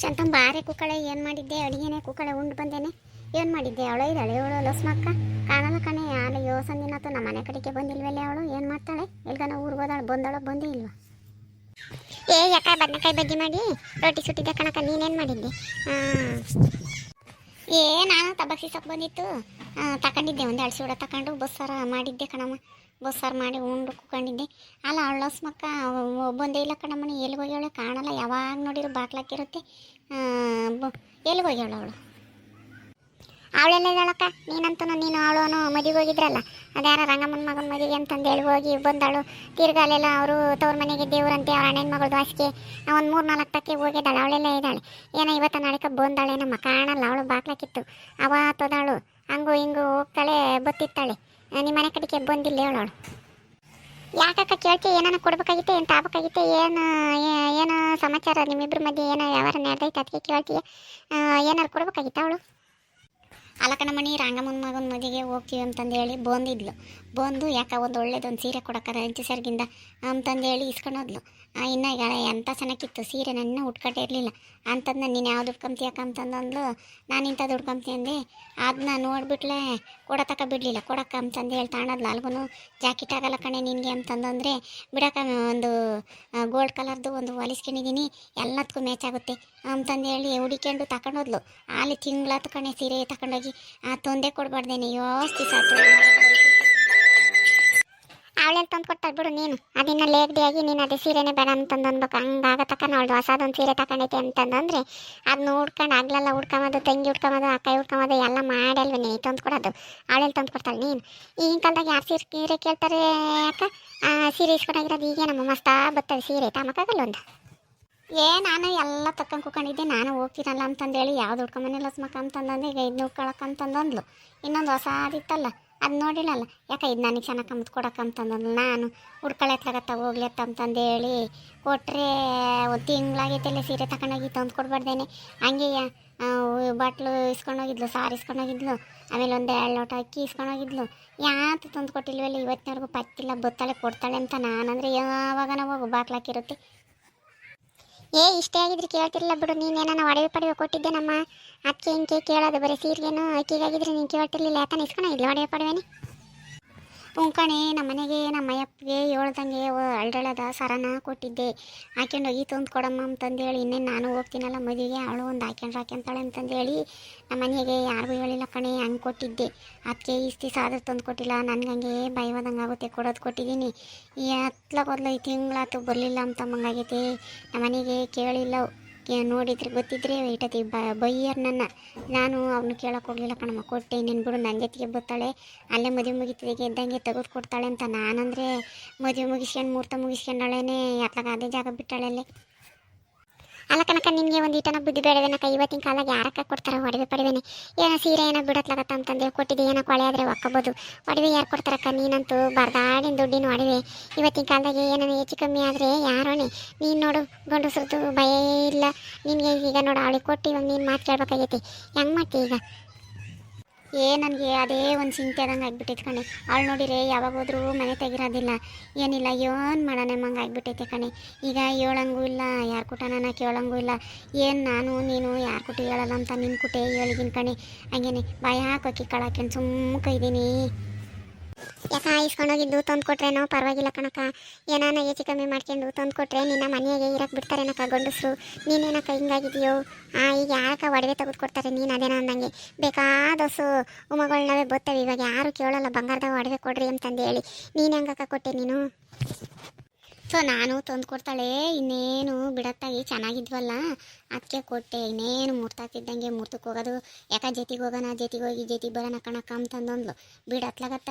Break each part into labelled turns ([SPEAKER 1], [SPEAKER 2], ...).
[SPEAKER 1] ಶಾಂತಂ ಬಾರೆ ಕುಕ್ಕಳೆ ಏನು ಮಾಡಿದ್ದೆ ಅಡಿಗೆನೆ ಕುಕ್ಕಳೆ ಉಂಡು ಬಂದೇನೆ ಏನು ಮಾಡಿದ್ದೆ ಅವಳು ಇದ್ದಾಳೆ ಇವಳು ಲಸ್ಮಕ್ಕ ಕಾಣಲ್ಲ ಕಣೆ ಯಾರು ಯೋಸಂದಿನತ್ತು ನಮ್ಮ ಮನೆ ಕಡೆಗೆ ಬಂದಿಲ್ವಲ್ಲ ಅವಳು ಏನು ಮಾಡ್ತಾಳೆ ಎಲ್ಗನ ಊರಿಗೆ ಹೋದಾಳು ಬಂದವಳು ಬಂದೇ ಇಲ್ವಾ ಏ ಯಾಕ ಬದನೆಕಾಯಿ ಬಜ್ಜಿ ಮಾಡಿ ರೊಟ್ಟಿ ಸುಟ್ಟಿದ್ದೆ ಕಣಕ ನೀನೇನು ಮಾಡಿದ್ದೆ ಏ ನಾನು ತಬಕ್ಸಿ ಸೊಪ್ಪು ಬಂದಿತ್ತು ತಗೊಂಡಿದ್ದೆ ಒಂದು ಅಳಸಿ ಕೂಡ ತಗೊಂಡು ಬಸ್ಸಾರ ಮಾಡಿದ್ದೆ ಕಣಮ್ಮ ಬಸ್ಸಾರು ಮಾಡಿ ಉಂಡು ಕುತ್ಕೊಂಡಿದ್ದೆ ಅಲ್ಲ ಅವಳು ಮಕ್ಕ ಬಂದೇ ಇಲ್ಲ ಕಣಮ್ಮನಿ ಎಲ್ಲಿಗೆ ಹೋಗ್ಯಾವಳೆ ಕಾಣಲ್ಲ ಯಾವಾಗ ನೋಡಿದ್ರು ಬಾಕ್ಲಾಕಿರುತ್ತೆ ಎಲ್ಲಿಗೆ ಹೋಗ್ಯಾವಳು ಅವಳೆಲ್ಲ ಇದ್ದಾಳಕ್ಕ ನೀನಂತೂ ನೀನು ಅವಳು ಮದುವೆಗೆ ಹೋಗಿದ್ರಲ್ಲ ಅದ್ಯಾರ ರಂಗಮ್ಮನ ಮಗನ ಮದುವೆ ಅಂತಂದು ಹೇಳಿ ಹೋಗಿ ಬಂದಾಳು ತಿರ್ಗಾಲೆಲ್ಲ ಅವರು ತವ್ರ ಮನೆಗೆ ದೇವ್ರಂತೆ ಅವ್ರ ಅಣ್ಣನ ಮಗಳು ದ್ವಾಸಿಗೆ ಒಂದು 3-4 ತಕ್ಕೆ ಹೋಗಿದ್ದಾಳೆ ಅವಳೆಲ್ಲ ಇದ್ದಾಳೆ ಏನೋ ಇವತ್ತು ನಾಳೆಕ ಬಂದಾಳೆ ನಮ್ಮ ಕಾಣಲ್ಲ ಅವಳು ಬಾಕ್ಲಾಕಿತ್ತು ಅವತ್ತೋದಾಳು ಹಂಗು ಹಿಂಗು ಹೋಗ್ತಾಳೆ ಬತ್ತಿತ್ತಾಳೆ ನಿಮ್ಮ ಮನೆ ಕಡೆಗೆ ಬಂದಿಲ್ಲ ಹೇಳೋಳು ಯಾಕಕ್ಕ ಕೇಳ್ತೀಯ ಏನಾನ ಕೊಡ್ಬೇಕಾಗಿತ್ತೆ ಏನು ತಾಬೇಕಾಗಿತ್ತೆ ಏನು ಸಮಾಚಾರ ನಿಮ್ಮಿಬ್ಬರ ಮಧ್ಯೆ ಏನೋ ವ್ಯವಹಾರ ನಡೆದೈತೆ ಅದಕ್ಕೆ ಕೇಳ್ತೀಯ ಏನಾರು ಕೊಡ್ಬೇಕಾಗಿತ್ತ ಅವಳು ಅಲಕನಮಣಿ ರಂಗಮ್ಮನ ಮಗನ ಮದುವೆಗೆ ಹೋಗ್ತೀವಿ ಅಂತಂದು ಹೇಳಿ ಬಂದಿದ್ಲು ಬಂದು ಯಾಕೆ ಒಂದು ಒಳ್ಳೇದೊಂದು ಸೀರೆ ಕೊಡೋಕ್ಕಾರ ಹೆಂಚು ಸರ್ಗಿಂದ ಅಂತಂದೇಳಿ ಇಸ್ಕೊಂಡೋದ್ಲು ಇನ್ನು ಈಗ ಎಂಥ ಚೆನ್ನಾಗಿತ್ತು ಸೀರೆ ನನ್ನ ಉಟ್ಕೊಟ್ಟಿರಲಿಲ್ಲ ಅಂತಂದು ನೀನು ಯಾವ್ದು ಉಟ್ಕೊಂತೀಯಕ್ಕ ಅಂತಂದಂದ್ಲು ನಾನು ಇಂಥದ್ದು ಉಟ್ಕೊಂತೀನಿ ಅಂದೆ ಅದನ್ನ ನೋಡಿಬಿಟ್ಲೆ ಕೊಡತಕ್ಕ ಬಿಡಲಿಲ್ಲ ಕೊಡಕ್ಕ ಅಂತಂದು ಹೇಳಿ ತಾಣದ್ಲು ಅಲ್ಗೂ ಜಾಕೆಟ್ ಆಗಲ್ಲ ಕಣೆ ನಿನಗೆ ಅಂತಂದಂದರೆ ಬಿಡಕ್ಕ ಒಂದು ಗೋಲ್ಡ್ ಕಲರ್ದು ಒಂದು ಹೊಲಿಸ್ಕೊಂಡಿದ್ದೀನಿ ಎಲ್ಲದಕ್ಕೂ ಮ್ಯಾಚ್ ಆಗುತ್ತೆ ಅಂತಂದು ಹೇಳಿ ಹುಡಿಕೊಂಡು ತಗೊಂಡೋದ್ಲು ಅಲ್ಲಿ ತಿಂಗ್ಳತ್ತು ಕಣೆ ಸೀರೆ ತಗೊಂಡೋಗಿ ತೊಂದರೆ ಕೊಡ್ಬಾರ್ದೇನೆ ಯೋಸ್ತಿ ಸಾತು ಅವಳೆಲ್ಲಿ ತಂದು ಕೊಡ್ತಾಳೆ ಬಿಡು ನೀನು ಅದಿನ್ನ ಲೇಗ್ಡಿಯಾಗಿ ನೀನು ಅದೇ ಸೀರೆನೇ ಬೇಡ ಅಂತಂದು ಅನ್ಬೇಕು ಹಂಗಾಗತಕ್ಕ ನೋಡ್ದು ಹೊಸದೊಂದು ಸೀರೆ ತಗೊಂಡೈತೆ ಅಂತಂದ್ರೆ ಅದನ್ನ ಹುಡ್ಕೊಂಡು ಆಗ್ಲೆಲ್ಲ ಹುಡ್ಕೊಂಬೋದು ತಂಗಿ ಹುಡ್ಕೊಂಬೋದು ಅಕ್ಕ ಹುಡ್ಕೊಂಬೋದು ಎಲ್ಲ ಮಾಡಲ್ವ ನೀ ತಂದು ಕೊಡೋದು ಅವಳೆಲ್ಲಿ ತಂದು ಕೊಡ್ತಾಳೆ ನೀನು ಈಗಿನ ಕಾಲದಾಗ ಯಾರು ಸೀರೆ ಕೇಳ್ತಾರೆ ಅಕ್ಕ ಸೀರೆ ಇಸ್ಕೊಂಡಾಗಿರೋದು ಈಗ ನಮ್ಮ ಮಸ್ತಾ ಬರ್ತದೆ ಸೀರೆ ತಮಕಾಗಲ್ಲ ಒಂದು ನಾನು ಎಲ್ಲ ತಕ್ಕಂಡು ಕೂಕೊಂಡಿದ್ದೆ ನಾನು ಹೋಗ್ತೀನಲ್ಲ ಅಂತಂದೇಳಿ ಯಾವ್ದು ಹುಡ್ಕೊಂಬನಿಲ್ಲ ಸ್ಮಕ್ಕ ಅಂತಂದಂದೆ ಈಗ ಇದನ್ನ ಉಟ್ಕೊಳಕ್ಕಂತಂದು ಇನ್ನೊಂದು ಹೊಸದಿತ್ತಲ್ಲ ಅದು ನೋಡಿಲ್ಲಲ್ಲ ಯಾಕೆ ಇದು ನನಗೆ ಚೆನ್ನಾಗಿ ಕಂಬತ್ತು ಕೊಡಕ್ಕಂತಂದು ನಾನು ಹುಡ್ಕೊಳತ್ಲಾಗತ್ತ ಹೋಗ್ಲತ್ತ ಅಂತಂದೇಳಿ ಕೊಟ್ಟರೆ ಒಂದು ತಿಂಗಳಾಗೈತೆಲ್ಲ ಸೀರೆ ತಗೊಂಡೋಗಿ ತಂದು ಕೊಡ್ಬಾರ್ದೇನೆ ಹಂಗೆ ಬಾಟ್ಲು ಇಸ್ಕೊಂಡೋಗಿದ್ಲು ಸಾರು ಇಸ್ಕೊಂಡೋಗಿದ್ಲು ಆಮೇಲೆ ಒಂದು 2 ಲೋಟ ಅಕ್ಕಿ ಇಸ್ಕೊಂಡೋಗಿದ್ಲು ಯಾತು ತಂದು ಕೊಟ್ಟಿಲ್ವಲ್ಲ ಇವತ್ತಿನವರೆಗೂ ಪತ್ತಿಲ್ಲ ಬತ್ತಾಳೆ ಕೊಡ್ತಾಳೆ ಅಂತ ನಾನಂದರೆ ಯಾವಾಗ ಹೋಗು ಬಾಕ್ಲಾಕಿರುತ್ತೆ ಇಷ್ಟೇ ಆಗಿದ್ರೆ ಕೇಳ್ತಿರಲಿಲ್ಲ ಬಿಡು ನೀನೇನ ಒಡವೆ ಪಡವೆ ಕೊಟ್ಟಿದ್ದೆ ನಮ್ಮ ಅಕ್ಕಿ ಹಿಂಗೆ ಕೇಳೋದು ಬರೀ ಸೀರೆಗೇನು ಅಕ್ಕಿಗಾಗಿದ್ರೆ ನೀನು ಕೇಳ್ತಿರ್ಲಿಲ್ಲ ಯಾಕಂದ್ರೆ ಇಸ್ಕೊಂಡಿದ್ಲು ಒಡವೆ ಪಡವೆನೇ ಉಂಕಣೆ ನಮ್ಮ ಮನೆಗೆ ನಮ್ಮ ಅಯ್ಯಪ್ಪಗೆ ಹೇಳ್ದಂಗೆ ಅಳ್ದಳದ ಸರನ ಕೊಟ್ಟಿದ್ದೆ ಹಾಕ್ಯಂಡೋಗಿ ತಂದು ಕೊಡಮ್ಮ ಅಂತಂದೇಳಿ ಇನ್ನೇನು ನಾನು ಹೋಗ್ತೀನಲ್ಲ ಮದುವೆಗೆ ಅವಳು ಒಂದು ಹಾಕ್ಯಂತಾಳೆ ಅಂತಂದೇಳಿ ನಮ್ಮ ಮನೆಗೆ ಯಾರಿಗೂ ಹೇಳಿಲ್ಲ ಕಣೆ ಹಂಗೆ ಕೊಟ್ಟಿದ್ದೆ ಅದಕ್ಕೆ ಇಷ್ಟು ಸಾದ್ರೆ ತಂದು ಕೊಟ್ಟಿಲ್ಲ ನನಗಂಗೆ ಭಯವಾದಂಗೆ ಆಗುತ್ತೆ ಕೊಡೋದು ಕೊಟ್ಟಿದ್ದೀನಿ ಈ ತಿಂಗಳಾತು ಬರಲಿಲ್ಲ ಅಂತಮ್ಮಂಗಾಗೈತೆ ನಮ್ಮ ಮನೆಗೆ ಕೇಳಿಲ್ಲ ನೋಡಿದ್ರೆ ಗೊತ್ತಿದ್ರೆ ಇಟ್ಟತಿ ಬೈಯರ್ ನನ್ನ ನಾನು ಅವನು ಕೇಳೋಕೆ ಹೋಗಲಿಲ್ಲ ಕಣಮ್ಮ ಕೊಟ್ಟೆ ಇನ್ನೇನು ಬಿಡು ನನ್ನ ಜೊತೆಗೆ ಬರ್ತಾಳೆ ಅಲ್ಲೇ ಮದುವೆ ಮುಗಿತಿಗೆ ಇದ್ದಂಗೆ ತೆಗೆದು ಕೊಡ್ತಾಳೆ ಅಂತ ನಾನಂದರೆ ಮದುವೆ ಮುಗಿಸ್ಕೊಂಡು ಮುಹೂರ್ತ ಮುಗಿಸ್ಕೊಂಡಳೇನೆ ಅತ್ಲಾಗ ಅದೇ ಜಾಗ ಬಿಟ್ಟಾಳಲ್ಲೇ ಅಲ್ಲ ಕನಕ ನಿನಗೆ ಒಂದು ಈಟನ ಬುದ್ಧಿ ಬೇಡವೇನಕ ಇವತ್ತಿನ ಕಾಲಾಗ ಯಾರಕ್ಕ ಕೊಡ್ತಾರೆ ಒಡವೆ ಪಡವೆನೆ ಏನೋ ಸೀರೆ ಏನೋ ಬಿಡತ್ಲಾಗತ್ತ ಅಂತಂದೇಳಿ ಕೊಟ್ಟಿದ್ದೆ ಏನೋ ಕೊಳೆ ಆದರೆ ಒಕ್ಕಬೋದು ಒಡವೆ ಯಾರು ಕೊಡ್ತಾರಕ್ಕ ನೀನಂತೂ ಬರ್ದಾಡಿನ ದುಡ್ಡಿನ ಒಡವೆ ಇವತ್ತಿನ ಕಾಲದಾಗ ಏನೋ ಹೆಚ್ಚು ಕಮ್ಮಿ ಆದರೆ ಯಾರೋಣೆ ನೀನು ನೋಡು ಗಂಡಸ್ರದ್ದು ಭಯ ಇಲ್ಲ ನಿನಗೆ ಈಗ ನೋಡು ಅವಳಿಗೆ ಕೊಟ್ಟು ಇವಾಗ ನೀನು ಮಾತು ಕೇಳ್ಬೇಕಾಗೈತಿ ಹೆಂಗೆ ಮಾಡ್ತಿ ಈಗ ನನಗೆ ಅದೇ ಒಂದು ಚಿಂತೆ ಆದಂಗೆ ಆಗ್ಬಿಟ್ಟೈತೆ ಕಣೆ ಅವಳು ನೋಡಿರೆ ಯಾವಾಗ ಹೋದ್ರೂ ಮನೆ ತೆಗಿರೋದಿಲ್ಲ ಏನಿಲ್ಲ ಏನು ಮಾಡೋಣ ಮಂಗೆ ಆಗ್ಬಿಟ್ಟೈತೆ ಕಣೆ ಈಗ ಹೇಳಂಗೂ ಇಲ್ಲ ಯಾರು ಕುಟ ನಾನು ಕೇಳಂಗೂ ಇಲ್ಲ ಏನು ನಾನು ನೀನು ಯಾರು ಕುಟ ಹೇಳಲ್ಲ ಅಂತ ನಿನ್ನ ಕುಟೆ ಹೇಳಿದ್ದೀನಿ ಕಣೆ ಹಂಗೇನೆ ಭಯ ಹಾಕೋಕಿ ಕಳಾಕೊಂಡು ಸುಮ್ಮನೆ ಇದ್ದೀನಿ ಯಾಕ ಇಸ್ಕೊಂಡೋಗಿದ್ದು ತಂದು ಕೊಟ್ರೇನೋ ಪರವಾಗಿಲ್ಲ ಕಣಕ್ಕ ಏನಾನ ಹೆಚ್ಚು ಕಮ್ಮಿ ಮಾಡ್ಕೊಂಡು ತಂದು ಕೊಟ್ರೆ ನಿನ್ನ ಮನೆಗೆ ಇರಕ್ಕೆ ಬಿಡ್ತಾರೇನಕ್ಕ ಗಂಡಸರು ನೀನೇನಕ್ಕ ಹಿಂಗಾಗಿದೆಯೋ ಈಗ ಯಾರಕ್ಕ ಒಡವೆ ತೆಗೆದು ಕೊಡ್ತಾರೆ ನೀನು ಅದೇನೋ ಅಂದಂಗೆ ಬೇಕಾದಸು ಉಮಗಳನ್ನವೇ ಬರ್ತವೆ ಇವಾಗ ಯಾರು ಕೇಳಲ್ಲ ಬಂಗಾರದಾಗ ಒಡವೆ ಕೊಡ್ರಿ ಅಂತಂದು ಹೇಳಿ ನೀನು ಹೆಂಗಕ್ಕ ಕೊಟ್ಟೆ ನೀನು ಸೊ ನಾನು ತಂದು ಕೊಡ್ತಾಳೆ ಇನ್ನೇನು ಬಿಡತ್ತಾಗಿ ಚೆನ್ನಾಗಿದ್ವಲ್ಲ ಅದಕ್ಕೆ ಕೊಟ್ಟೆ ಇನ್ನೇನು ಮುರ್ತಾತಿದ್ದಂಗೆ ಮುರ್ತಕ್ಕೆ ಹೋಗೋದು ಯಾಕೆ ಜೊತೆಗೆ ಹೋಗೋಣ ಜೊತೆಗೆ ಹೋಗಿ ಜೊತೆಗೆ ಬರೋಣ ಕಣಕ್ಕ ಅಂತಂದೊಂದ್ಲು ಬಿಡತ್ಲಾಗತ್ತ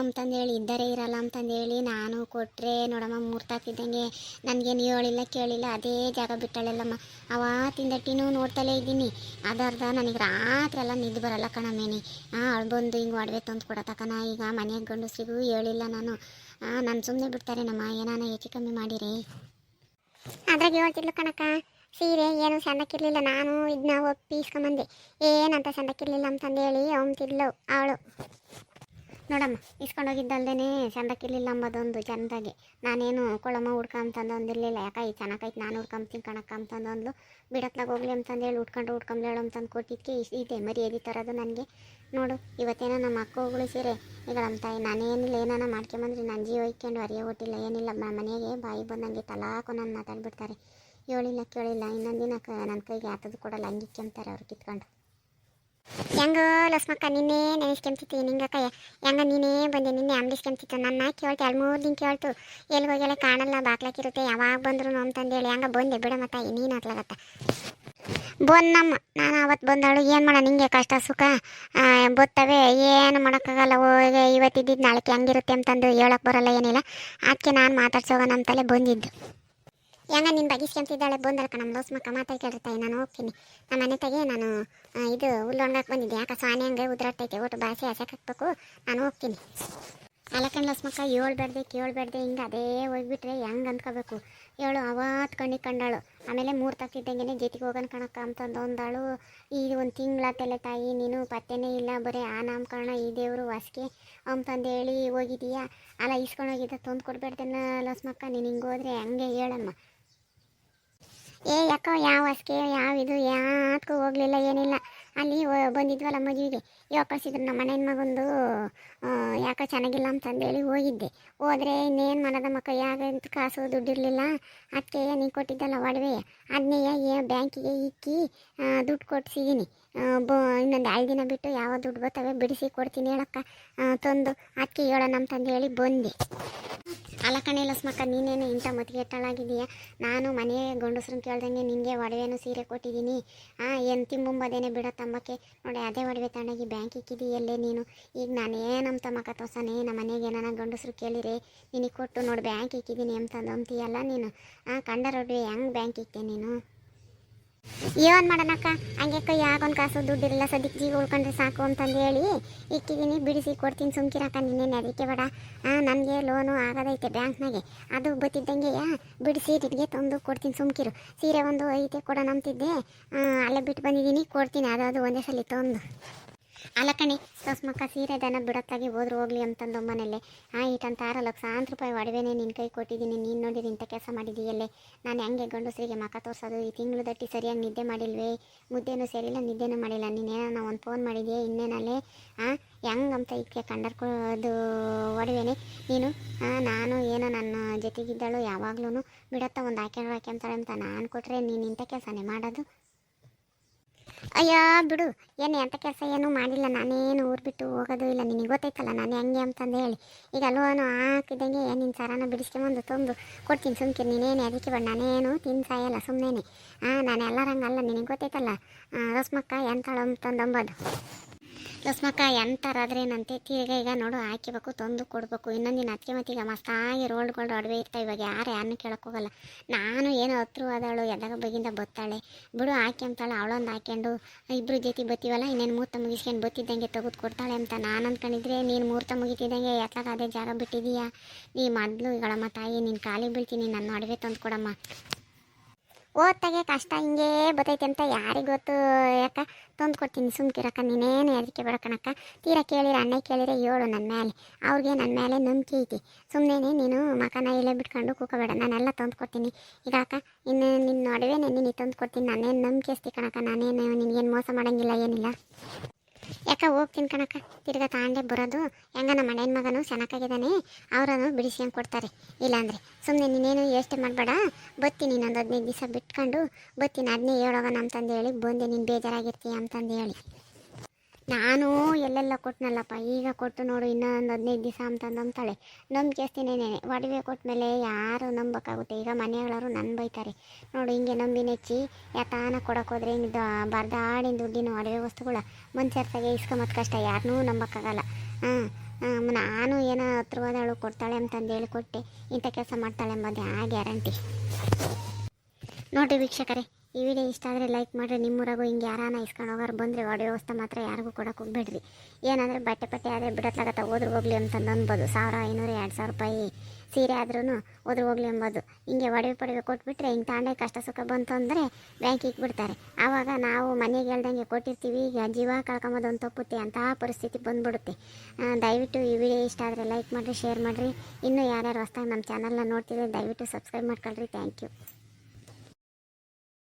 [SPEAKER 1] ಅಂತಂದೇಳಿ ಇದ್ದರೆ ಇರಲ್ಲ ಅಂತಂದೇಳಿ ನಾನು ಕೊಟ್ಟರೆ ನೋಡಮ್ಮ ಮುರ್ತಾತಿದ್ದಂಗೆ ನನಗೇನು ಹೇಳಿಲ್ಲ ಕೇಳಿಲ್ಲ ಅದೇ ಜಾಗ ಬಿಟ್ಟಾಳೆಲ್ಲಮ್ಮ ಅವತ್ತಿಂದ ಟಿನೂ ನೋಡ್ತಲೇ ಇದ್ದೀನಿ ಅದರ್ಧ ನನಗೆ ರಾತ್ರಿ ಎಲ್ಲ ನಿದ್ದೆ ಬರಲ್ಲ ಕಣಮೇನಿ ಅವಳು ಬಂದು ಹಿಂಗೆ ಒಡವೆ ತಂದು ಕೊಡತಕ್ಕನ ಈಗ ಮನೆಯಾಗ ಗಂಡಸ್ರಿಗೂ ಹೇಳಿಲ್ಲ ನಾನು ನಾನು ಸುಮ್ಮನೆ ಬಿಡ್ತಾರೆ ನಮ್ಮ ಏನಾನ ಹೆಚ್ಚು ಕಮ್ಮಿ ಮಾಡಿರಿ ಅದ್ರಾಗ ಹೇಳ್ತಿದ್ಲು ಕಣಕ್ಕ ಸೀರೆ ಏನು ಸಣ್ಣಕ್ಕಿರಲಿಲ್ಲ ನಾನು ಇದನ್ನ ಒಪ್ಪಿ ಇಸ್ಕೊಂಬಂದೆ ಏನಂತ ಸಣ್ಣಕ್ಕಿರಲಿಲ್ಲ ಅಂತಂದೇಳಿ ಅವನ್ತಿದ್ಲು ಅವಳು ನೋಡಮ್ಮ ಇಸ್ಕೊಂಡೋಗಿದ್ದಲ್ದೇ ಚಂದಕ್ಕಿರ್ಲಿಲ್ಲ ಅಂಬೋದೊಂದು ಚಂದಾಗೆ ನಾನೇನು ಕೊಳಮ್ಮ ಹುಡ್ಕೊಂತಂದು ಅಂದಿರಲಿಲ್ಲ ಯಾಕೆ ಈ ಚೆನ್ನಾಗೈತೆ ನಾನು ಹುಡ್ಕೊಂತೀನಿ ಕಣಕ್ಕ ಅಂತಂದು ಅಂದ್ಲು ಬಿಡತ್ಲಾಗ ಹೋಗ್ಲಿ ಅಂತಂದು ಹೇಳಿ ಹುಡ್ಕೊಂಬ್ಲೇಳು ಅಂತಂದು ಕೊಟ್ಟಿದ್ದಕ್ಕೆ ಇದೆ ಮರ್ಯಾದೆ ತರೋದು ನನಗೆ ನೋಡು ಇವತ್ತೇನೋ ನಮ್ಮ ಅಕ್ಕಗಳು ಸೀರೆ ಈಗ ನಮ್ಮ ತಾಯಿ ನಾನೇನಿಲ್ಲ ಏನಾನ ಮಾಡ್ಕೊಂಬಂದ್ರಿ ನನ್ನ ಜೀವ ಇಕ್ಕೊಂಡು ಅರಿಯೋ ಒಟ್ಟಿಲ್ಲ ಏನಿಲ್ಲ ಮನೆಗೆ ಬಾಯಿ ಬಂದಂಗೆ ತಲಾಕು ನಾನು ಮಾತಾಡ್ಬಿಡ್ತಾರೆ ಹೇಳಿಲ್ಲ ಕೇಳಿಲ್ಲ ಇನ್ನೊಂದು ದಿನ ನನ್ನ ಕೈಗೆ ಆತದು ಕೊಡಲ್ಲ ಹಂಗೆ ಇಕ್ಕೊಂತಾರೆ ಅವ್ರು ಕಿತ್ಕೊಂಡು ಹೆಂಗೋ ಲಸ್ಮಕ್ಕ ನಿನ್ನೆ ನೆನೆಸ್ಕೊಂತಿತ್ತು ನಿಂಗಕ್ಕ ಹೆಂಗ ನೀನೇ ಬಂದೆ ನಿನ್ನೆ ಅಂಬಿಸ್ಕೊಂತಿತ್ತು ನನ್ನ ಕೇಳ್ತು 2-3 ದಿನ ಕೇಳ್ತು ಎಲ್ಲಿ ಹೋಗ್ಯಾಳೆ ಕಾಣಲ್ಲ ಬಾಕ್ಲಾಕಿರುತ್ತೆ ಯಾವಾಗ ಬಂದ್ರು ಅಂತಂದೇಳಿ ಹೆಂಗ ಬಂದೆ ಬಿಡ ಮತ್ತ ನೀನು ಹತ್ಲಾಗತ್ತ ಬಂದಮ್ಮ ನಾನು ಅವತ್ತು ಬಂದಾಳು ಏನು ಮಾಡ ನಿಂಗೆ ಕಷ್ಟ ಸುಖ ಬರ್ತವೆ ಏನು ಮಾಡೋಕ್ಕಾಗಲ್ಲ ಹೋಗಿ ಇವತ್ತಿದ್ದು ನಾಳೆಗೆ ಹೆಂಗಿರುತ್ತೆ ಅಂತಂದು ಹೇಳಕ್ಕೆ ಬರೋಲ್ಲ ಏನಿಲ್ಲ ಅದಕ್ಕೆ ನಾನು ಮಾತಾಡ್ಸೋಗ ನಮ್ಮ ತಲೆ ಬಂದಿದ್ದು ಹೆಂಗ ನಿನ್ನ ಬಗಿಸ್ಕೊಂತಿದ್ದಾಳೆ ಬಂದಳಕ ನಮ್ಮ ದೋಸ್ಮಕ್ಕ ಮಾತಾಡ್ಕೊಳ್ತಾಯಿ ನಾನು ಹೋಗ್ತೀನಿ ನಮ್ಮ ಮನೆ ತೆಗೆ ನಾನು ಇದು ಹುಲ್ಲೊಣಗಕ್ಕೆ ಬಂದಿದ್ದೆ ಯಾಕೆ ಸಾನೆ ಹಂಗೆ ಉದ್ರಾಡ್ತೈತೆ ಒಟ್ಟು ಭಾಷೆ ಹಸಕ್ಕೆ ಹಾಕ್ಬೇಕು ನಾನು ಹೋಗ್ತೀನಿ ಅಲಕಂಡ್ ಲಸ್ಮಕ್ಕ ಕೇಳ್ಬೇಡ್ದೆ ಹಿಂಗೆ ಅದೇ ಹೋಗ್ಬಿಟ್ರೆ ಹೆಂಗೆ ಅಂದ್ಕೋಬೇಕು ಹೇಳು ಅವತ್ತು ಕಂಡಾಳು ಆಮೇಲೆ 3 ತಕ್ಕಿದ್ದಂಗೆ ಜೊತೆಗೆ ಹೋಗೋಣ ಕಣಕ್ಕ ಅಂತಂದು ಅಂದಾಳು ಈಗ 1 ತಿಂಗಳಾತಲ್ಲ ತಾಯಿ ನೀನು ಪತ್ತೆನೇ ಇಲ್ಲ ಬರೀ ಆ ನಾಮಕರಣ ಈ ದೇವರು ವಾಸಿಗೆ ಅಂತಂದೇಳಿ ಹೋಗಿದೀಯಾ ಅಲ್ಲ ಇಸ್ಕೊಂಡೋಗಿದ್ದ ತಂದು ಕೊಡ್ಬೇಡ್ದೇನ ಲಸ್ಮಕ್ಕ ನೀನು ಹಿಂಗೆ ಹೋದ್ರೆ ಹಂಗೆ ಹೇಳಮ್ಮ ಯಾಕೋ ಯಾವ ಹೊಸ್ಕೆ ಯಾವ ಇದು ಯಾತಕ್ಕೂ ಹೋಗಲಿಲ್ಲ ಏನಿಲ್ಲ ಅಲ್ಲಿ ಬಂದಿದ್ವಲ್ಲ ಮದುವೆಗೆ ಇವಾಗ ಕಳಿಸಿದ್ರು ನಮ್ಮ ಮನೆ ಮಗಂದು ಯಾಕೋ ಚೆನ್ನಾಗಿಲ್ಲ ಅಂತಂದೇಳಿ ಹೋಗಿದ್ದೆ ಹೋದರೆ ಇನ್ನೇನು ಮಾಡೋದ ಮಕ್ಕ ಯಾಗಂತ ಕಾಸು ದುಡ್ಡಿರಲಿಲ್ಲ ಅದಕ್ಕೆ ನೀನು ಕೊಟ್ಟಿದ್ದಲ್ಲ ಒಡವೆ ಅದನ್ನೇ ಬ್ಯಾಂಕಿಗೆ ಇಕ್ಕಿ ದುಡ್ಡು ಕೊಡ್ಸಿದ್ದೀನಿ ಇನ್ನೊಂದು 2 ದಿನ ಬಿಟ್ಟು ಯಾವ ದುಡ್ಡು ಬರ್ತವೆ ಬಿಡಿಸಿ ಕೊಡ್ತೀನಿ ಹೇಳಕ್ಕ ತಂದು ಅದಕ್ಕೆ ಹೇಳೋಣ ಅಂತಂದೇಳಿ ಬಂದೆ ಅಲ್ಲ ಕಣೆ ಲಸ್ಮಕ್ಕ ನೀನೇನು ಇಂಥ ಮತಿಗೆಟ್ಟಳಾಗಿದೆಯಾ ನಾನು ಮನೆ ಗಂಡಸ್ರನ್ನ ಕೇಳ್ದಂಗೆ ನಿನಗೆ ಒಡವೆನೂ ಸೀರೆ ಕೊಟ್ಟಿದ್ದೀನಿ ಏನು ತಿಂಬುಂಬದೇನೆ ಬಿಡತ್ತಂಬಕ್ಕೆ ನೋಡಿ ಅದೇ ಒಡವೆ ತಣ್ಣಗೆ ಬ್ಯಾಂಕ್ ಇಕ್ಕಿದೆಯಲ್ಲೇ ನೀನು ಈಗ ನಾನೇನಂತ ಮಕ್ಕ ತೋಸನೆ ನಮ್ಮ ಮನೆಗೆ ಏನಾನ ಗಂಡಸ್ರು ಕೇಳಿರಿ ನಿನಗೆ ಕೊಟ್ಟು ನೋಡಿ ಬ್ಯಾಂಕ್ ಇಕ್ಕಿದ್ದೀನಿ ಅಂತಂದು ಅಂತೀಯಲ್ಲ ನೀನು ಕಂಡರ ಒಡವೆ ಹೆಂಗೆ ಬ್ಯಾಂಕ್ ಇಕ್ತೆ ನೀನು ಏನು ಮಾಡೋಣಕ್ಕ ಹಂಗೆ ಕೈ ಆಗೊಂದು ಕಾಸು ದುಡ್ಡಿರಲ್ಲ ಸದ್ಯಕ್ಕೆ ಜೀವ ಉಳ್ಕೊಂಡ್ರೆ ಸಾಕು ಅಂತಂದು ಹೇಳಿ ಇಕ್ಕಿದ್ದೀನಿ ಬಿಡಿಸಿ ಕೊಡ್ತೀನಿ ಸುಮ್ಕಿರಕ್ಕ ನಿನ್ನೇನು ಅದಕ್ಕೆ ಬೇಡ ನನಗೆ ಲೋನು ಆಗೋದೈತೆ ಬ್ಯಾಂಕ್ನಾಗೆ ಅದು ಬತ್ತಿದ್ದಂಗೆ ಬಿಡಿಸಿ ನಿನಗೆ ತಂದು ಕೊಡ್ತೀನಿ ಸುಮ್ಕಿರು ಸೀರೆ ಒಂದು ಐತೆ ಕೊಡೋಣ ಅಂತಿದ್ದೆ ಅಲ್ಲೇ ಬಿಟ್ಟು ಬಂದಿದ್ದೀನಿ ಕೊಡ್ತೀನಿ ಅದು ಒಂದೇ ಸಲ ತಂದು ಅಲ್ಲ ಕಣಿ ಸಸ್ಮಕ್ಕ ಸೀರೆ ದನ ಬಿಡತ್ತಾಗಿ ಹೋದ್ರು ಹೋಗ್ಲಿ ಅಂತಂದು ಮನೇಲೆ ಇಟ್ಟಂತ 6 ಲಕ್ಷಾಂತರ ರೂಪಾಯಿ ಒಡವೆನೇ ನಿನ್ನ ಕೈ ಕೊಟ್ಟಿದ್ದೀನಿ ನೀನು ನೋಡಿರಿ ಇಂಥ ಕೆಲಸ ಮಾಡಿದೀಯಲ್ಲೇ ನಾನು ಹೆಂಗೆ ಗಂಡಸರಿಗೆ ಮಕ್ಕ ತೋರಿಸೋದು ಈ ತಿಂಗಳು ದಟ್ಟಿ ಸರಿಯಾಗಿ ನಿದ್ದೆ ಮಾಡಿಲ್ವೇ ಮುದ್ದೆನೂ ಸೇರಿಲ್ಲ ನಿದ್ದೆನೂ ಮಾಡಿಲ್ಲ ನೀನೇನೋ ಒಂದು ಫೋನ್ ಮಾಡಿದ್ಯೆ ಇನ್ನೇನಲ್ಲೇ ಹೆಂಗಂತ ಇದಕ್ಕೆ ಕಂಡರ್ಕೋದು ಒಡವೆನೇ ನೀನು ನಾನು ಏನೋ ನನ್ನ ಜೊತೆಗಿದ್ದಳು ಯಾವಾಗ್ಲೂ ಬಿಡತ್ತ ಒಂದು ಹಾಕ್ಯಂತಾಳೆ ಅಂತ ನಾನು ಕೊಟ್ಟರೆ ನೀನು ಇಂಥ ಕೆಲಸನೇ ಮಾಡೋದು ಅಯ್ಯೋ ಬಿಡು ಏನು ಎಂಥ ಕೆಲಸ ಏನೂ ಮಾಡಿಲ್ಲ ನಾನೇನು ಊರು ಬಿಟ್ಟು ಹೋಗೋದು ಇಲ್ಲ ನಿನಗೆ ಗೊತ್ತೈತಲ್ಲ ನಾನು ಹೆಂಗೆ ಅಂತಂದು ಹೇಳಿ ಈಗ ಲೋನು ಹಾಕಿದಂಗೆ ನಿನ್ನ ಸರಾನ ಬಿಡಿಸ್ಕೊಂಬಂದು ತಂದು ಕೊಡ್ತೀನಿ ಸುಮ್ಕಿರು ನೀನೇನು ಅದಕ್ಕೆ ಬೇಡ ನಾನೇನು ತಿನ್ನು ಸಾಯಲ್ಲ ಸುಮ್ಮನೆ ನಾನು ಎಲ್ಲರಂಗಲ್ಲ ನಿನಗೆ ಗೊತ್ತೈತಲ್ಲ ರಸ್ಮಕ್ಕ ಎಂತಾಳು ಅಂತಂದು ಅಂಬೋದು ಲಸ್ಮಕ್ಕ ಎಂತಾರಾದ್ರೇನಂತೆ ಈಗ ನೋಡು ಹಾಕಿಬೇಕು ತಂದು ಕೊಡಬೇಕು ಇನ್ನೊಂದಿನ ಅದಕ್ಕೆ ಮತ್ತೀಗ ಮಸ್ತಾಗಿ ರೋಲ್ಡ್ಗಳು ಒಡವೆ ಇರ್ತಾವೆ ಇವಾಗ ಯಾರನ್ನು ಕೇಳಕ್ಕೆ ಹೋಗಲ್ಲ ನಾನು ಏನೋ ಹತ್ರವಾದವಳು ಎದಾಗ ಬಗ್ಗಿಂದ ಬತ್ತಾಳೆ ಬಿಡು ಹಾಕ್ಯಂತಾಳೆ ಅವಳೊಂದು ಹಾಕ್ಯಂಡು ಇಬ್ಬರು ಜೊತೆ ಬತ್ತೀವಲ್ಲ ಇನ್ನೇನು ಮುಹೂರ್ತ ಮುಗಿಸ್ಕೊಂಡು ಬತ್ತಿದ್ದಂಗೆ ತೆಗೆದು ಕೊಡ್ತಾಳೆ ಅಂತ ನಾನು ಅಂದ್ಕೊಂಡಿದ್ರೆ ನೀನು ಮುಹೂರ್ತ ಮುಗಿತಿದ್ದಂಗೆ ಎತ್ಲಾಗ ಅದೇ ಜಾಗ ಬಿಟ್ಟಿದೀಯಾ ನೀ ಮೊದಲು ಈಗಳಮ್ಮ ತಾಯಿ ನೀನು ಕಾಲಿಗೆ ಬೀಳ್ತೀನಿ ನನ್ನ ಒಡವೆ ತಂದು ಕೊಡಮ್ಮ ಓದ್ತಾಗೆ ಕಷ್ಟ ಹಿಂಗೆ ಬತ್ತೈತೆ ಅಂತ ಯಾರಿಗೆ ಗೊತ್ತು ಯಾಕೆ ತಂದು ಕೊಡ್ತೀನಿ ಸುಮ್ಕಿರಕ್ಕ ನೀನೇನು ಅದಕ್ಕೆ ಬೇಡಕಣಕ್ಕ ತೀರಾ ಕೇಳಿರ ಅಣ್ಣ ಕೇಳಿರೆ ಹೇಳು ನನ್ನ ಮೇಲೆ ಅವ್ರಿಗೆ ನನ್ನ ಮೇಲೆ ನಂಬಿಕೆ ಐತಿ ಸುಮ್ಮನೆ ನೀನು ಮಕನ ಇಲ್ಲೇ ಬಿಟ್ಕೊಂಡು ಕೂಕೋಬೇಡ ನಾನೆಲ್ಲ ತಂದು ಕೊಡ್ತೀನಿ ಈಗ ಅಕ್ಕ ಇನ್ನು ನಿನ್ನ ಒಡವೆನೇ ನೀನು ತಂದು ಕೊಡ್ತೀನಿ ನಾನೇನು ನಂಬಿಕೆ ಅಸ್ತಿ ಕಣಕ್ಕ ನಾನೇನು ನಿನಗೇನು ಮೋಸ ಮಾಡೋಂಗಿಲ್ಲ ಏನಿಲ್ಲ ಯಾಕೆ ಹೋಗ್ತೀನಿ ಕಣಕ್ಕ ತಿರ್ಗಾ ತಾಂಡೆ ಬರೋದು ಹೆಂಗ ನಮ್ಮ ಮನೆಯ ಮಗನು ಚೆನ್ನಾಗಿದ್ದಾನೆ ಅವರನ್ನು ಬಿಡಿಸ್ಕೊಂಡು ಕೊಡ್ತಾರೆ ಇಲ್ಲಾಂದರೆ ಸುಮ್ಮನೆ ನೀನೇನು ಯೋಚನೆ ಮಾಡಬೇಡ ಬತ್ತೀನಿ ಇನ್ನೊಂದು 15 ದಿವಸ ಬಿಟ್ಕೊಂಡು ಬತ್ತೀನಿ ಅದನ್ನೇ ಹೇಳೋಗೋಣ ಅಂತಂದು ಹೇಳಿ ಬಂದೆ ನೀನು ಬೇಜಾರಾಗಿರ್ತೀಯ ಅಂತಂದು ಹೇಳಿ ನಾನು ಎಲ್ಲೆಲ್ಲ ಕೊಟ್ಟನಲ್ಲಪ್ಪ ಈಗ ಕೊಟ್ಟು ನೋಡು ಇನ್ನೊಂದು 15 ದಿವಸ ಅಂತಂದು ಅಂತಾಳೆ ನಂಬಿಕೆಸ್ತೀನೇನೆ ಒಡವೆ ಕೊಟ್ಟ ಮೇಲೆ ಯಾರು ನಂಬಕ್ಕಾಗುತ್ತೆ ಈಗ ಮನೆಯವರು ನನ್ನ ಬೈತಾರೆ ನೋಡು ಹಿಂಗೆ ನಂಬಿ ನೆಚ್ಚಿ ಯಾತಾನ ಕೊಡೋಕೋದ್ರೆ ಹಿಂಗೆ ಬರ್ದಾಡಿನ ದುಡ್ಡಿನ ಒಡವೆ ವಸ್ತುಗಳ ಮನ್ಸರ್ತಾಗೆ ಇಸ್ಕೊಂಬತ್ತು ಕಷ್ಟ ಯಾರನ್ನೂ ನಂಬಕ್ಕಾಗಲ್ಲ ನಾನು ಏನೋ ಹತ್ರವಾದವಳು ಕೊಡ್ತಾಳೆ ಅಂತಂದು ಹೇಳಿ ಕೊಟ್ಟೆ ಇಂಥ ಕೆಲಸ ಮಾಡ್ತಾಳೆ ಎಂಬುದೇ ಗ್ಯಾರಂಟಿ ನೋಡಿರಿ ವೀಕ್ಷಕರೇ ಈ ವಿಡಿಯೋ ಇಷ್ಟ ಆದರೆ ಲೈಕ್ ಮಾಡಿರಿ ನಿಮ್ಮೂರಾಗೂ ಹಿಂಗೆ ಯಾರಾನ ಇಸ್ಕೊಂಡು ಹೋಗೋರು ಬಂದರೆ ಒಡವೆ ವ್ಯವಸ್ಥೆ ಮಾತ್ರ ಯಾರಿಗೂ ಕೊಡೋಕೆ ಹೋಗ್ಬೇಡ್ರಿ ಏನಂದರೆ ಬಟ್ಟೆ ಆದರೆ ಬಿಡತ್ಲಾಗತ್ತ ಹೋದ್ರೆ ಹೋಗ್ಲಿ ಅಂತಂದು ಅನ್ಬೋದು 1500 2000 ರೂಪಾಯಿ ಸೀರೆ ಆದ್ರೂ ಹೋದ್ರೆ ಹೋಗ್ಲಿ ಎಂಬುದು. ಹಿಂಗೆ ಒಡವೆ ಪಡವೆ ಕೊಟ್ಬಿಟ್ರೆ ಹಿಂಗೆ ತಾಂಡೆ ಕಷ್ಟ ಸುಖ ಬಂತು ಅಂದರೆ ಬ್ಯಾಂಕಿಗೆ ಬಿಡ್ತಾರೆ. ಆವಾಗ ನಾವು ಮನೆಗೆ ಹೇಳ್ದಂಗೆ ಕೊಟ್ಟಿರ್ತೀವಿ, ಈಗ ಜೀವ ಕಳ್ಕೊಂಬೋದು ಒಂದು ತಪ್ಪುತ್ತೆ, ಅಂತಹ ಪರಿಸ್ಥಿತಿ ಬಂದ್ಬಿಡುತ್ತೆ. ದಯವಿಟ್ಟು ಈ ವಿಡಿಯೋ ಇಷ್ಟ ಆದರೆ ಲೈಕ್ ಮಾಡಿರಿ, ಶೇರ್ ಮಾಡಿರಿ. ಇನ್ನೂ ಯಾರ್ಯಾರು ಹೊಸ್ದಾಗಿ ನಮ್ಮ ಚಾನಲ್ನ ನೋಡ್ತಿದ್ರೆ ದಯವಿಟ್ಟು ಸಬ್ಸ್ಕ್ರೈಬ್ ಮಾಡ್ಕೊಳ್ರಿ. Thank you.